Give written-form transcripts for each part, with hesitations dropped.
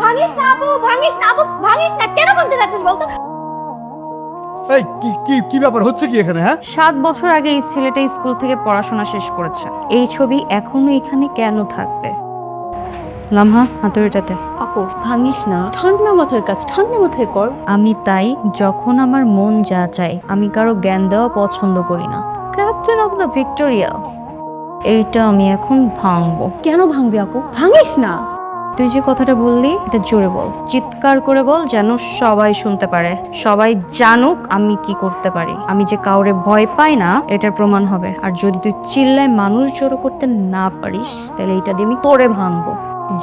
ভাঙিস না আপু, ভাঙিস না আপু, ভাঙিস না। কেন ভাঙতে যাচ্ছিস বলতো? এই কি কি কি ব্যাপার হচ্ছে কি এখানে? হ্যাঁ, 7 বছর আগে এই ছেলেটা স্কুল থেকে পড়াশোনা শেষ করেছে। এই ছবি এখনো এখানে কেন থাকবে? লামহা, হাতুড়িটাতে। আপু ভাঙিস না, ঠান্ডা মাথায় কাজ, ঠান্ডা মাথায় কর। আমি তাই যখন আমার মন যা চায়, আমি কারো জ্ঞান দেওয়া পছন্দ করি না। ক্যাপ্টেন অফ দ্য ভিক্টোরিয়া, এইটা আমি এখন ভাঙবো। কেন ভাঙবি আপু? ভাঙিস না। তুই যে কথাটা বললি এটা জোরে বল, চিৎকার করে বল, যেন সবাই শুনতে পারে, সবাই জানুক আমি কি করতে পারি। আমি যে কাউরে ভয় পাই না এটার প্রমাণ হবে। আর যদি তুই চিল্লায় মানুষ জড়ো করতে না পারিস তাহলে এটা দিয়ে আমি তোরে ভাঙবো।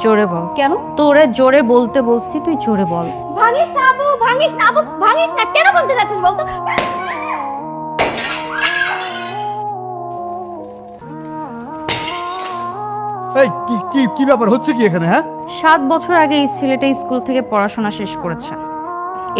জোরে বল। কেন? তোরে জোরে বলতে বলছি, তুই জোরে বল। ভাঙিস না আপু, ভাঙিস না আপু, ভাঙিস না। কেন ভাঙতে যাচ্ছিস বলতো? এই কি কি কি ব্যাপার হচ্ছে কি এখানে? হ্যাঁ, 7 বছর আগে এই ছেলেটা স্কুল থেকে পড়াশোনা শেষ করেছে।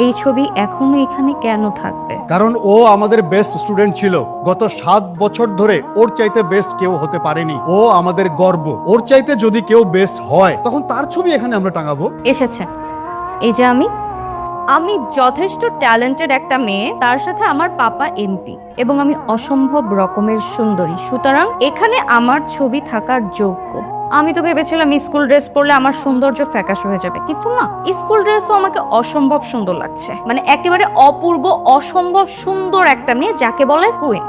এই ছবি এখনো এখানে কেন থাকবে? কারণ ও আমাদের বেস্ট স্টুডেন্ট ছিল। গত 7 বছর ধরে ওর চাইতে বেস্ট কেউ হতে পারেনি। ও আমাদের গর্ব। ওর চাইতে যদি কেউ বেস্ট হয় তখন তার ছবি এখানে আমরা টাঙাবো। এসেছে। এই যে আমি যথেষ্ট ট্যালেন্টেড একটা মেয়ে, তার সাথে আমার পাপা এমপি, এবং আমি অসম্ভব রকমের সুন্দরী। সুতরাং এখানে আমার ছবি থাকার যোগ্য। আমি তো ভেবেছিলাম স্কুল ড্রেস পরলে আমার সৌন্দর্য ফ্যাকাশ হয়ে যাবে, কিন্তু না, স্কুল ড্রেসও আমাকে অসম্ভব সুন্দর লাগছে। মানে একেবারে অপূর্ব, অসম্ভব সুন্দর একটা মেয়ে, যাকে বলে কুইন।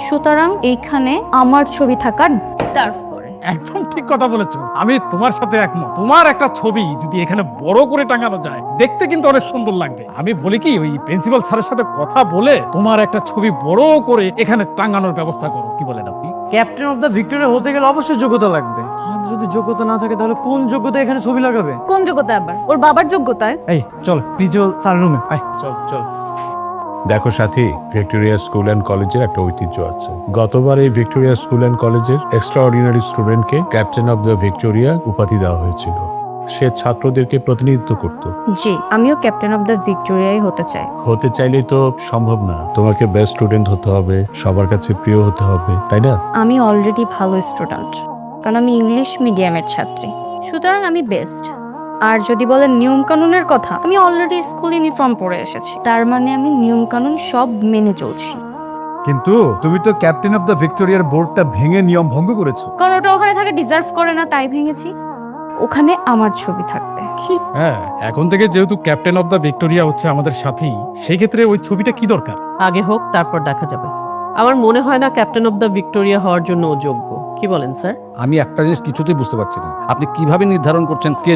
সুতরাং এইখানে আমার ছবি থাকার ডিজার্ভ করে। একদম ঠিক কথা বলেছো, আমি তোমার সাথে একমত। তোমার একটা ছবি যদি এখানে বড় করে টাঙানো যায় দেখতে কিন্তু অনেক সুন্দর লাগবে। আমি বলি কি, ওই প্রিন্সিপাল স্যারের সাথে কথা বলে তোমার একটা ছবি বড় করে এখানে টাঙানোর ব্যবস্থা করো। কি বলেন আপনি? ক্যাপ্টেন অফ দ্য ভিক্টোরিয়া হতে গেলে অবশ্যই যোগ্যতা লাগবে। আর যদি যোগ্যতা না থাকে তাহলে কোন যোগ্যতা এখানে ছবি লাগাবে? কোন যোগ্যতা আবার? ওর বাবার যোগ্যতায়। এই চল প্রিন্সিপাল স্যার রুমে আয়। চল চল। দেখো সাথী, ভিক্টোরিয়া স্কুল অ্যান্ড কলেজের একটা ঐতিহ্য আছে। গতবার এই ভিক্টোরিয়া স্কুল অ্যান্ড কলেজের এক্সট্রা অর্ডিনারি স্টুডেন্টকে ক্যাপ্টেন অফ দ্য ভিক্টোরিয়া উপাধি দেওয়া হয়েছিল। সে ছাত্রদেরকে প্রতিনিধিত্ব করত। জি, আমিও ক্যাপ্টেন অফ দ্য ভিক্টোরিয়াই হতে চাই। হতে চাইলেই তো সম্ভব না। তোমাকে বেস্ট স্টুডেন্ট হতে হবে, সবার কাছে প্রিয় হতে হবে, তাই না? আমি অলরেডি ভালো স্টুডেন্ট, কারণ আমি ইংলিশ মিডিয়ামের ছাত্রী। সুতরাং আমি বেস্ট। আর যদি বলেন নিয়ম কানুনের কথা, আমি অলরেডি স্কুল ইউনিফর্ম পরে এসেছি, তার মানে আমি নিয়ম কানুন সব মেনে চলছি। কিন্তু তুমি তো ক্যাপ্টেন অফ দ্য ভিক্টোরিয়ার বোর্ডটা ভেঙে নিয়ম ভঙ্গ করেছো। কারণ ওটা ওখানে থাকে ডিজার্ভ করে না, তাই ভেঙেছি। ওখানে আমার ছবি থাকবে। হ্যাঁ, এখন থেকে যেহেতু ক্যাপ্টেন অফ দ্য ভিক্টোরিয়া হচ্ছে আমাদের সাথী, সেই ক্ষেত্রে ওই ছবিটা কি দরকার? আগে হোক, তারপর দেখা যাবে। আমার মনে হয় না ক্যাপ্টেন অফ দ্য ভিক্টোরিয়া হওয়ার জন্য ও যোগ্য। কি বলেন স্যার? আমি একটা জিনিস কিছুতেই বুঝতে পারছি না, আপনি কিভাবে নির্ধারণ করছেন কে